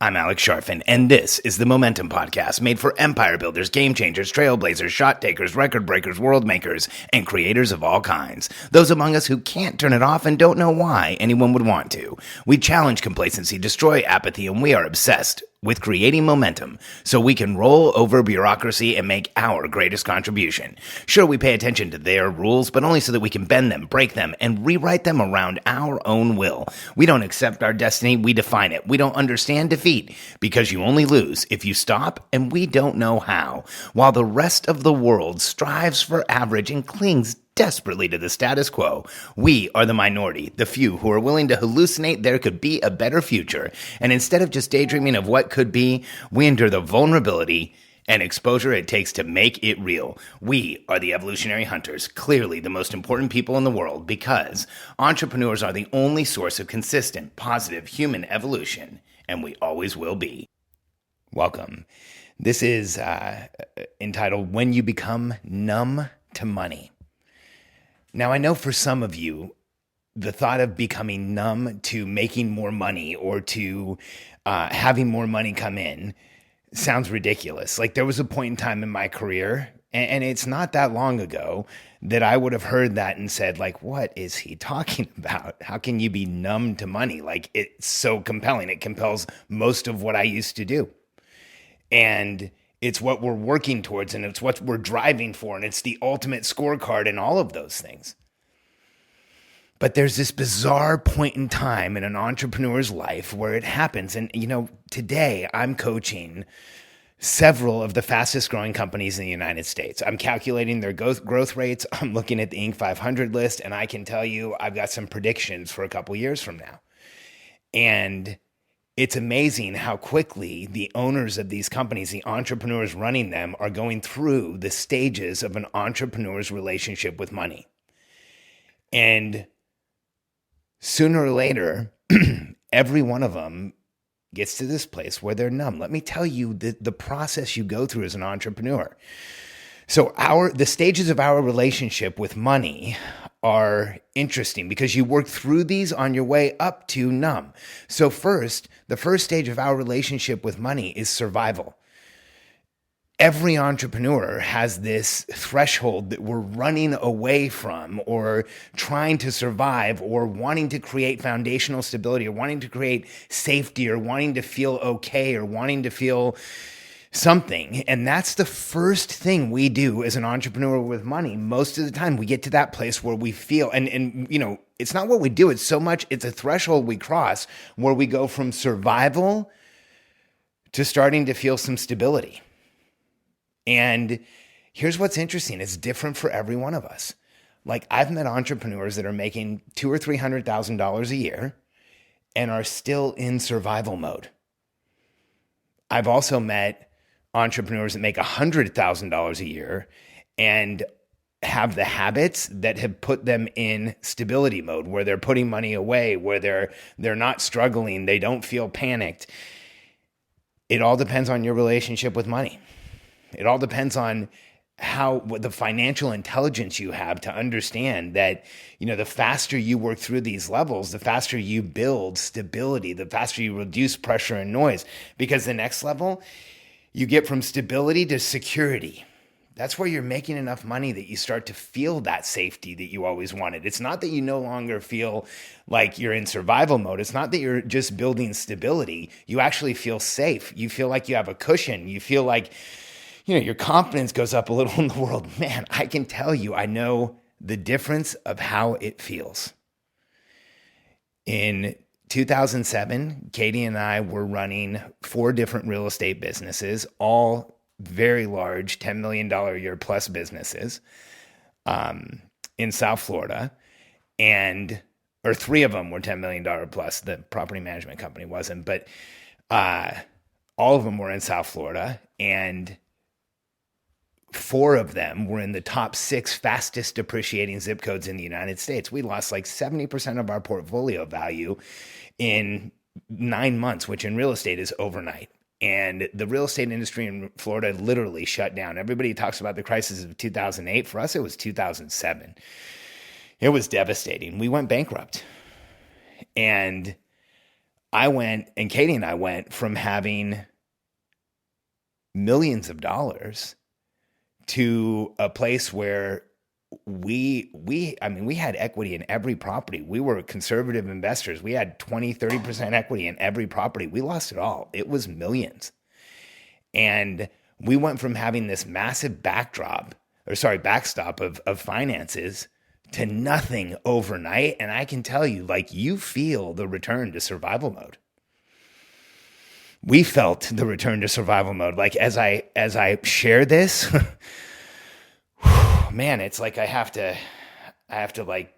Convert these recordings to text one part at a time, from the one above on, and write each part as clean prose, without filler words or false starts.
I'm Alex Charfen, and this is the Momentum Podcast, made for empire builders, game changers, trailblazers, shot takers, record breakers, world makers, and creators of all kinds. Those among us who can't turn it off and don't know why anyone would want to. We challenge complacency, destroy apathy, and we are obsessed with creating momentum so we can roll over bureaucracy and make our greatest contribution. Sure, we pay attention to their rules, but only so that we can bend them, break them, and rewrite them around our own will. We don't accept our destiny, we define it. We don't understand defeat, because you only lose if you stop, and we don't know how. While the rest of the world strives for average and clings desperately to the status quo, we are the minority, the few who are willing to hallucinate there could be a better future. And instead of just daydreaming of what could be, we endure the vulnerability and exposure it takes to make it real. We are the evolutionary hunters, clearly the most important people in the world, because entrepreneurs are the only source of consistent, positive human evolution, and we always will be. Welcome. This is entitled When You Become Numb to Money. Now, I know for some of you, the thought of becoming numb to making more money or to having more money come in sounds ridiculous. Like, there was a point in time in my career, and it's not that long ago, that I would have heard that and said, like, what is he talking about? How can you be numb to money? Like, it's so compelling. It compels most of what I used to do. And it's what we're working towards, and it's what we're driving for, and it's the ultimate scorecard and all of those things. But there's this bizarre point in time in an entrepreneur's life where it happens. And, today I'm coaching several of the fastest growing companies in the United States. I'm calculating their growth rates. I'm looking at the Inc. 500 list, and I can tell you I've got some predictions for a couple years from now. And it's amazing how quickly the owners of these companies, the entrepreneurs running them, are going through the stages of an entrepreneur's relationship with money. And sooner or later, every one of them gets to this place where they're numb. Let me tell you the process you go through as an entrepreneur. So the stages of our relationship with money are interesting because you work through these on your way up to numb. So the first stage of our relationship with money is survival. Every entrepreneur has this threshold that we're running away from, or trying to survive, or wanting to create foundational stability, or wanting to create safety, or wanting to feel okay, or wanting to feel something. And that's the first thing we do as an entrepreneur with money. Most of the time we get to that place where we feel, and it's not what we do, it's a threshold we cross where we go from survival to starting to feel some stability. And here's what's interesting. It's different for every one of us. Like, I've met entrepreneurs that are making $200,000 or $300,000 a year and are still in survival mode. I've also met entrepreneurs that make $100,000 a year and have the habits that have put them in stability mode, where they're putting money away, where they're not struggling, they don't feel panicked. It all depends on your relationship with money. It all depends on what the financial intelligence you have to understand that, the faster you work through these levels, the faster you build stability, the faster you reduce pressure and noise. Because the next level, you get from stability to security. That's where you're making enough money that you start to feel that safety that you always wanted. It's not that you no longer feel like you're in survival mode. It's not that you're just building stability. You actually feel safe. You feel like you have a cushion. You feel like, your confidence goes up a little in the world. Man, I can tell you, I know the difference of how it feels. In 2007, Katie and I were running 4 different real estate businesses, all very large, $10 million a year plus businesses in South Florida. Or 3 of them were $10 million plus. The property management company wasn't, but all of them were in South Florida. And 4 of them were in the top 6 fastest depreciating zip codes in the United States. We lost like 70% of our portfolio value in 9 months, which in real estate is overnight. And the real estate industry in Florida literally shut down. Everybody talks about the crisis of 2008. For us, it was 2007. It was devastating. We went bankrupt. And Katie and I went from having millions of dollars to a place where we had equity in every property. We were conservative investors. We had 20-30% equity in every property. We lost it all. It was millions. And we went from having this massive backstop of finances to nothing overnight. And I can tell you, like, you feel the return to survival mode. We felt the return to survival mode. Like, as I share this, man, it's like I have to like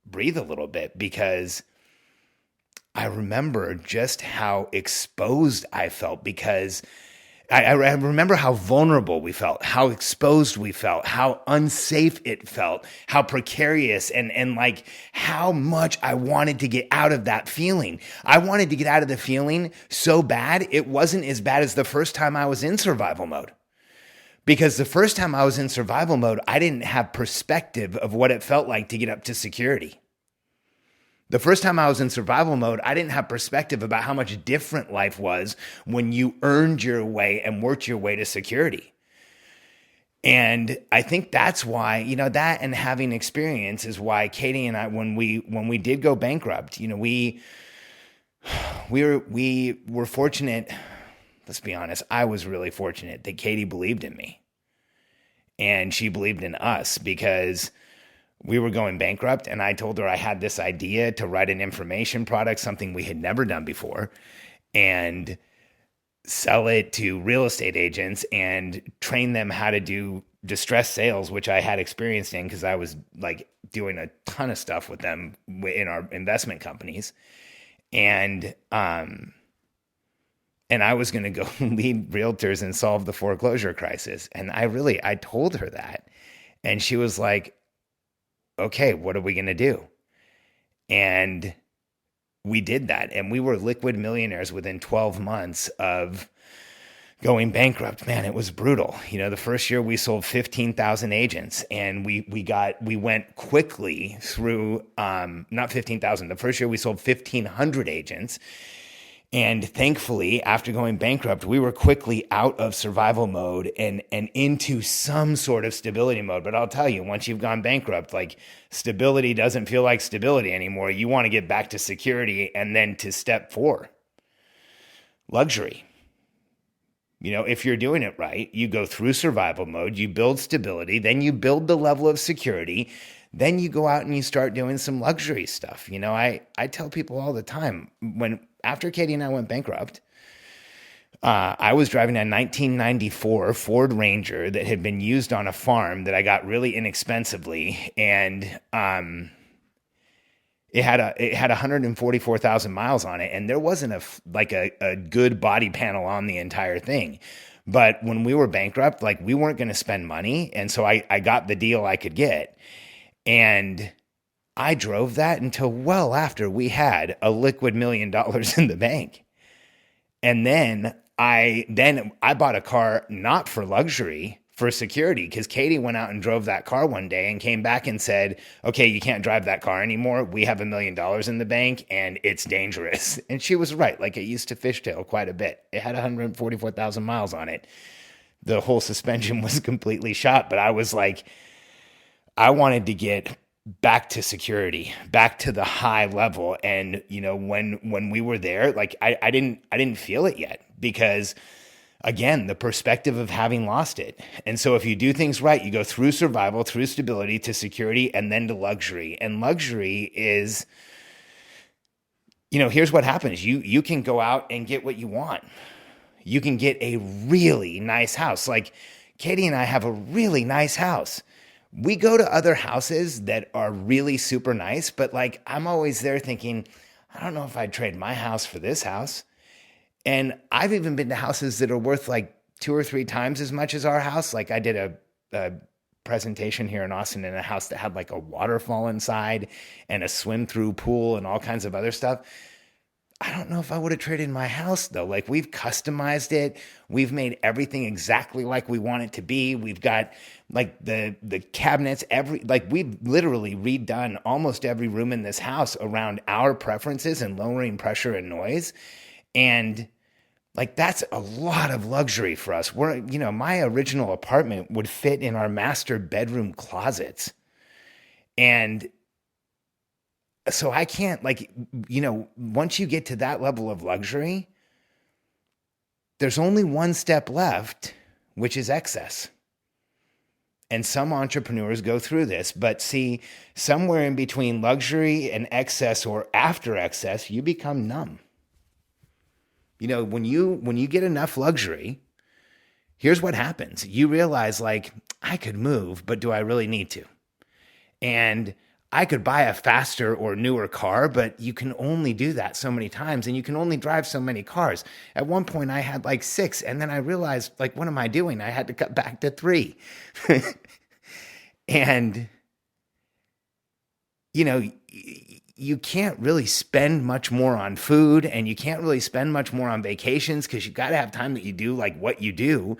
breathe a little bit, because I remember just how exposed I felt, because I remember how vulnerable we felt, how exposed we felt, how unsafe it felt, how precarious, and like how much I wanted to get out of that feeling. I wanted to get out of the feeling so bad, it wasn't as bad as the first time I was in survival mode. Because the first time I was in survival mode, I didn't have perspective of what it felt like to get up to security. The first time I was in survival mode, I didn't have perspective about how much different life was when you earned your way and worked your way to security. And I think that's why, that and having experience is why Katie and I, when we did go bankrupt, we were fortunate. Let's be honest. I was really fortunate that Katie believed in me, and she believed in us, because we were going bankrupt, and I told her I had this idea to write an information product, something we had never done before, and sell it to real estate agents and train them how to do distressed sales, which I had experienced in because I was like doing a ton of stuff with them in our investment companies. And I was going to go lead realtors and solve the foreclosure crisis. And I told her that, and she was like, okay, what are we going to do? And we did that. And we were liquid millionaires within 12 months of going bankrupt. Man, it was brutal. The first year we sold 15,000 agents, and we went quickly through, not 15,000. The first year we sold 1,500 agents. And thankfully, after going bankrupt, we were quickly out of survival mode and into some sort of stability mode. But I'll tell you, once you've gone bankrupt, like, stability doesn't feel like stability anymore. You want to get back to security, and then to step 4, luxury. If you're doing it right, you go through survival mode, you build stability, then you build the level of security, then you go out and you start doing some luxury stuff. I tell people all the time, after Katie and I went bankrupt, I was driving a 1994 Ford Ranger that had been used on a farm that I got really inexpensively, and it had 144,000 miles on it, and there wasn't a good body panel on the entire thing. But when we were bankrupt, like, we weren't going to spend money, and so I got the deal I could get, and I drove that until well after we had a liquid $1 million in the bank. And then I bought a car, not for luxury, for security, because Katie went out and drove that car one day and came back and said, okay, you can't drive that car anymore. We have $1 million in the bank and it's dangerous. And she was right. Like, it used to fishtail quite a bit. It had 144,000 miles on it. The whole suspension was completely shot, but I was like, I wanted to get back to security, back to the high level. And, when we were there, like, I didn't feel it yet, because, again, the perspective of having lost it. And so if you do things right, you go through survival, through stability, to security, and then to luxury. And luxury is, here's what happens. You can go out and get what you want. You can get a really nice house. Like, Katie and I have a really nice house. We go to other houses that are really super nice, but, like, I'm always there thinking, I don't know if I'd trade my house for this house. And I've even been to houses that are worth like 2 or 3 times as much as our house. Like, I did a presentation here in Austin in a house that had like a waterfall inside and a swim through pool and all kinds of other stuff. I don't know if I would have traded my house though. Like we've customized it. We've made everything exactly like we want it to be. We've got like the cabinets, we've literally redone almost every room in this house around our preferences and lowering pressure and noise. And like that's a lot of luxury for us. My original apartment would fit in our master bedroom closets. And so I can't once you get to that level of luxury, there's only one step left, which is excess. And some entrepreneurs go through this, but see, somewhere in between luxury and excess or after excess, you become numb. When you get enough luxury, here's what happens. You realize I could move, but do I really need to? And I could buy a faster or newer car, but you can only do that so many times and you can only drive so many cars. At one point I had 6, and then I realized what am I doing? I had to cut back to 3. And you can't really spend much more on food, and you can't really spend much more on vacations because you got to have time that you do what you do.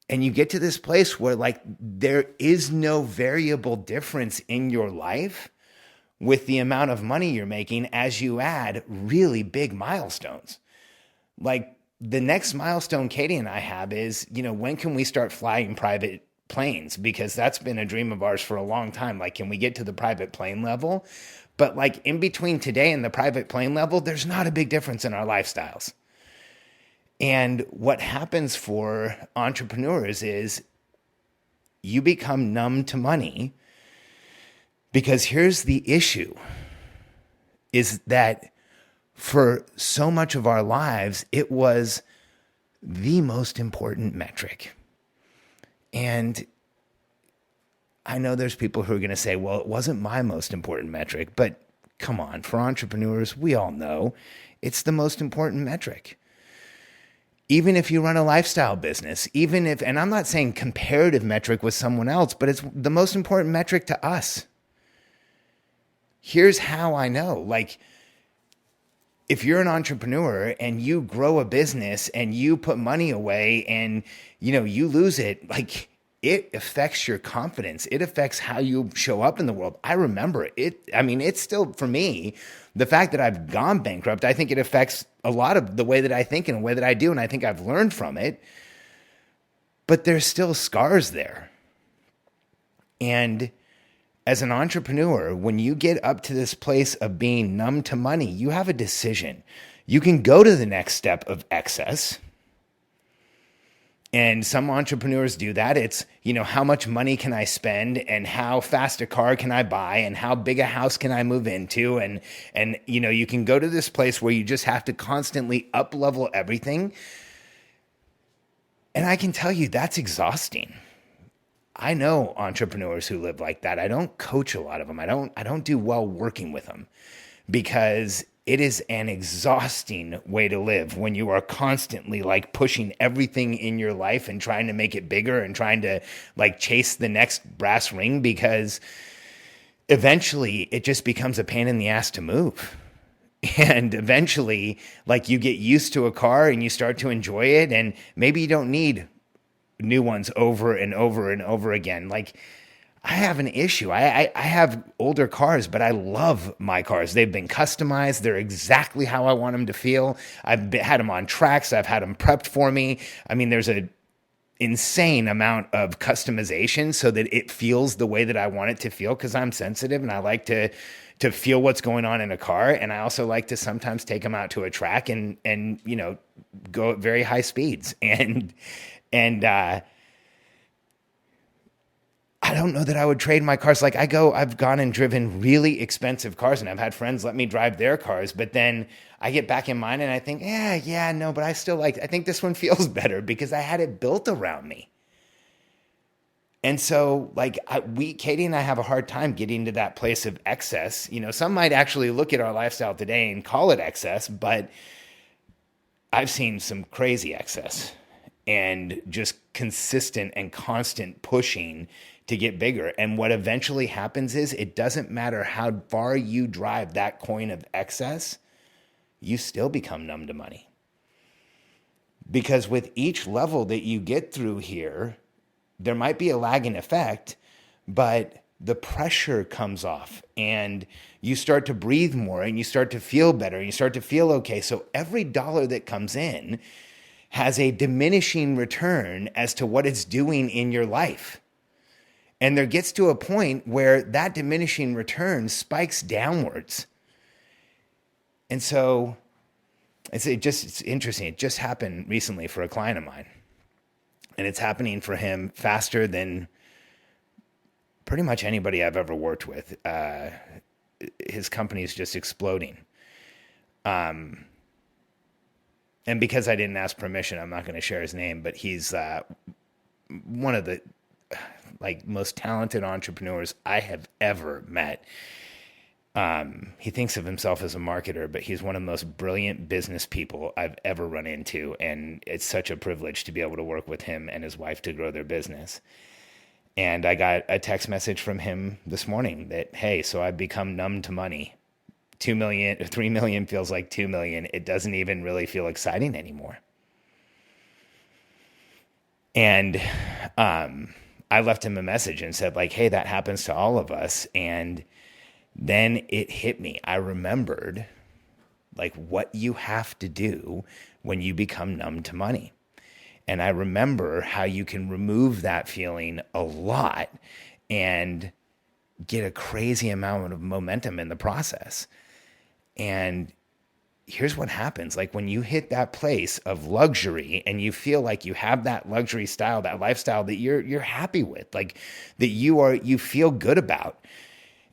And you get to this place where there is no variable difference in your life with the amount of money you're making as you add really big milestones. The next milestone Katie and I have is, when can we start flying private planes? Because that's been a dream of ours for a long time. Can we get to the private plane level? But in between today and the private plane level, there's not a big difference in our lifestyles. And what happens for entrepreneurs is you become numb to money, because here's the issue, is that for so much of our lives, it was the most important metric. And I know there's people who are going to say, well, it wasn't my most important metric, but come on, for entrepreneurs, we all know it's the most important metric. Even if you run a lifestyle business, and I'm not saying comparative metric with someone else, but it's the most important metric to us. Here's how I know. If you're an entrepreneur and you grow a business and you put money away and, you lose it, it affects your confidence. It affects how you show up in the world. I remember it. It's still, for me, the fact that I've gone bankrupt, I think it affects a lot of the way that I think and the way that I do. And I think I've learned from it, but there's still scars there. And as an entrepreneur, when you get up to this place of being numb to money, you have a decision. You can go to the next step of excess. And some entrepreneurs do that. It's, how much money can I spend, and how fast a car can I buy, and how big a house can I move into? And you can go to this place where you just have to constantly up level everything. And I can tell you that's exhausting. I know entrepreneurs who live like that. I don't coach a lot of them. I don't do well working with them, because it is an exhausting way to live when you are constantly pushing everything in your life and trying to make it bigger and trying to chase the next brass ring, because eventually it just becomes a pain in the ass to move. And eventually you get used to a car and you start to enjoy it, and maybe you don't need new ones over and over and over again. I have an issue. I have older cars, but I love my cars. They've been customized. They're exactly how I want them to feel. I've had them on tracks. I've had them prepped for me. There's an insane amount of customization so that it feels the way that I want it to feel, because I'm sensitive and I like to feel what's going on in a car. And I also like to sometimes take them out to a track and go at very high speeds. And I don't know that I would trade my cars. I've gone and driven really expensive cars, and I've had friends let me drive their cars, but then I get back in mine and I think, no, but I still I think this one feels better because I had it built around me. And so Katie and I have a hard time getting to that place of excess. Some might actually look at our lifestyle today and call it excess, but I've seen some crazy excess and just consistent and constant pushing to get bigger. And what eventually happens is it doesn't matter how far you drive that coin of excess, you still become numb to money. Because with each level that you get through here, there might be a lagging effect, but the pressure comes off and you start to breathe more and you start to feel better and you start to feel okay. So every dollar that comes in has a diminishing return as to what it's doing in your life. And there gets to a point where that diminishing return spikes downwards. And so it's interesting. It just happened recently for a client of mine. And it's happening for him faster than pretty much anybody I've ever worked with. His company is just exploding. And because I didn't ask permission, I'm not going to share his name, but he's one of the most talented entrepreneurs I have ever met. He thinks of himself as a marketer, but he's one of the most brilliant business people I've ever run into. And it's such a privilege to be able to work with him and his wife to grow their business. And I got a text message from him this morning that, hey, so I've become numb to money. 2 million, 3 million feels like 2 million. It doesn't even really feel exciting anymore. And I left him a message and said, hey, that happens to all of us. And then it hit me. I remembered what you have to do when you become numb to money. And I remember how you can remove that feeling a lot and get a crazy amount of momentum in the process. And here's what happens. When you hit that place of luxury and you feel like you have that luxury style, that lifestyle that you're happy with, that you feel good about,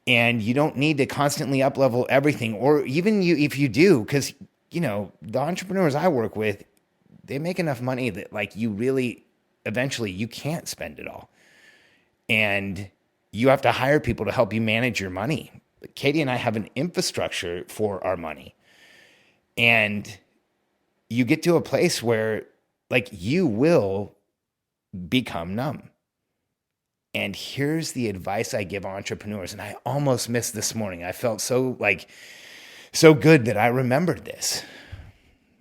and you don't need to constantly up-level everything, or even if you do, because, the entrepreneurs I work with, they make enough money that you really, eventually you can't spend it all. And you have to hire people to help you manage your money. Katie and I have an infrastructure for our money. And you get to a place where you will become numb. And here's the advice I give entrepreneurs. And I almost missed this morning. I felt so good that I remembered this.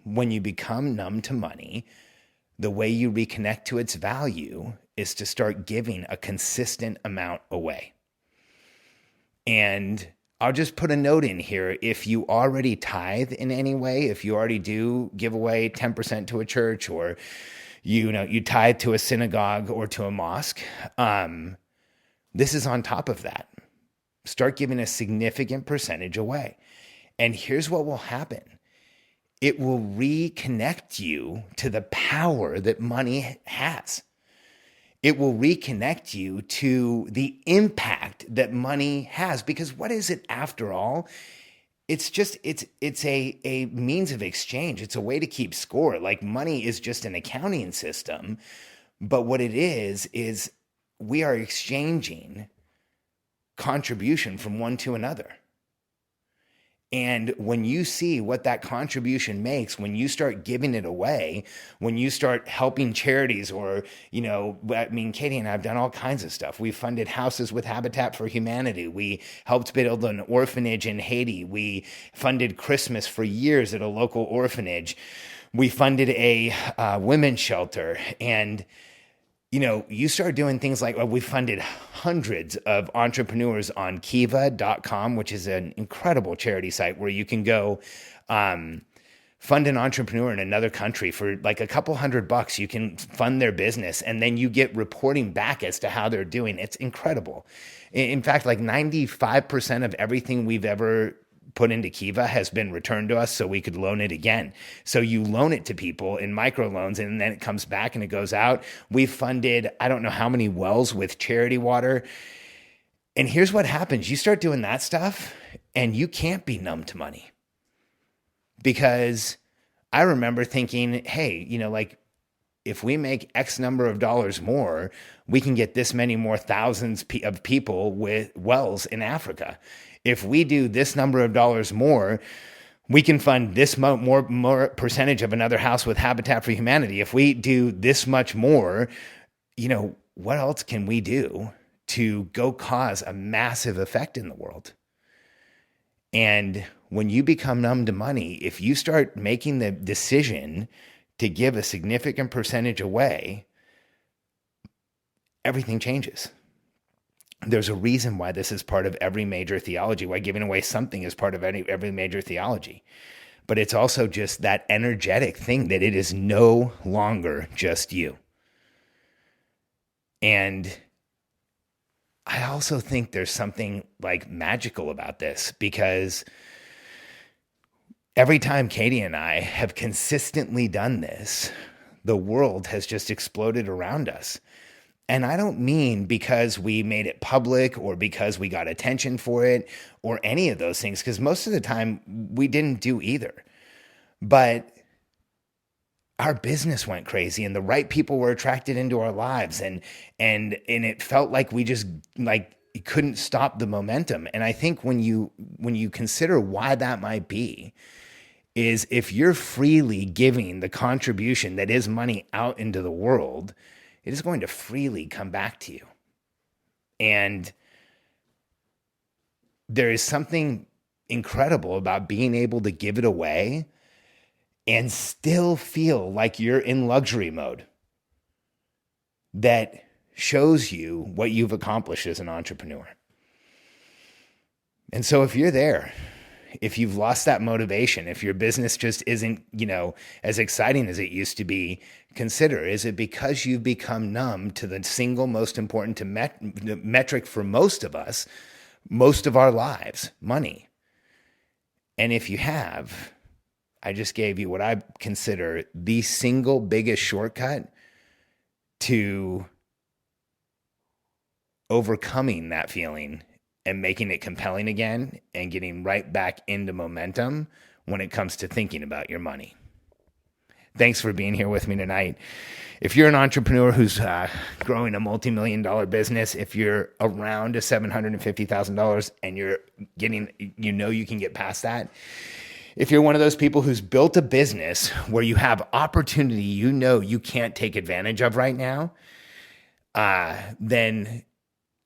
When you become numb to money, the way you reconnect to its value is to start giving a consistent amount away. And I'll just put a note in here. If you already tithe in any way, if you already do give away 10% to a church, or you tithe to a synagogue or to a mosque, this is on top of that. Start giving a significant percentage away. And here's what will happen. It will reconnect you to the power that money has. It will reconnect you to the impact that money has. Because what is it after all? It's a means of exchange. It's a way to keep score. Money is just an accounting system. But what it is we are exchanging contribution from one to another. And when you see what that contribution makes, when you start giving it away, when you start helping charities, or, Katie and I have done all kinds of stuff. We funded houses with Habitat for Humanity. We helped build an orphanage in Haiti. We funded Christmas for years at a local orphanage. We funded a women's shelter. And you start doing things we funded hundreds of entrepreneurs on Kiva.com, which is an incredible charity site where you can go fund an entrepreneur in another country for a couple $100. You can fund their business, and then you get reporting back as to how they're doing. It's incredible. In fact, 95% of everything we've ever put into Kiva has been returned to us so we could loan it again. So you loan it to people in microloans, and then it comes back and it goes out. We've funded, I don't know how many wells with charity water. And here's what happens. You start doing that stuff and you can't be numb to money. Because I remember thinking, hey, if we make X number of dollars more, we can get this many more thousands of people with wells in Africa. If we do this number of dollars more, we can fund this more percentage of another house with Habitat for Humanity. If we do this much more, what else can we do to go cause a massive effect in the world? And when you become numb to money, if you start making the decision to give a significant percentage away, everything changes. There's a reason why this is part of every major theology, why giving away something is part of every major theology. But it's also just that energetic thing that it is no longer just you. And I also think there's something like magical about this, because every time Katie and I have consistently done this, the world has just exploded around us. And I don't mean because we made it public or because we got attention for it or any of those things, because most of the time we didn't do either. But our business went crazy and the right people were attracted into our lives, and it felt like we just couldn't stop the momentum. And I think when you consider why that might be, is if you're freely giving the contribution that is money out into the world, it is going to freely come back to you. And there is something incredible about being able to give it away and still feel like you're in luxury mode that shows you what you've accomplished as an entrepreneur. And so if you're there, if you've lost that motivation, if your business just isn't, as exciting as it used to be, consider, is it because you've become numb to the single most important metric for most of us, most of our lives, money? And if you have, I just gave you what I consider the single biggest shortcut to overcoming that feeling and making it compelling again and getting right back into momentum when it comes to thinking about your money. Thanks for being here with me tonight. If you're an entrepreneur who's growing a multi-million-dollar business, if you're around $750,000 and you're getting, you can get past that. If you're one of those people who's built a business where you have opportunity you can't take advantage of right now, then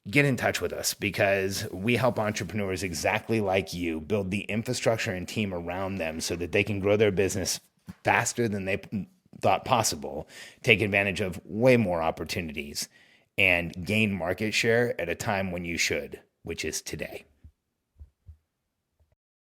get in touch with us, because we help entrepreneurs exactly like you build the infrastructure and team around them so that they can grow their business faster than they thought possible, take advantage of way more opportunities, and gain market share at a time when you should, which is today.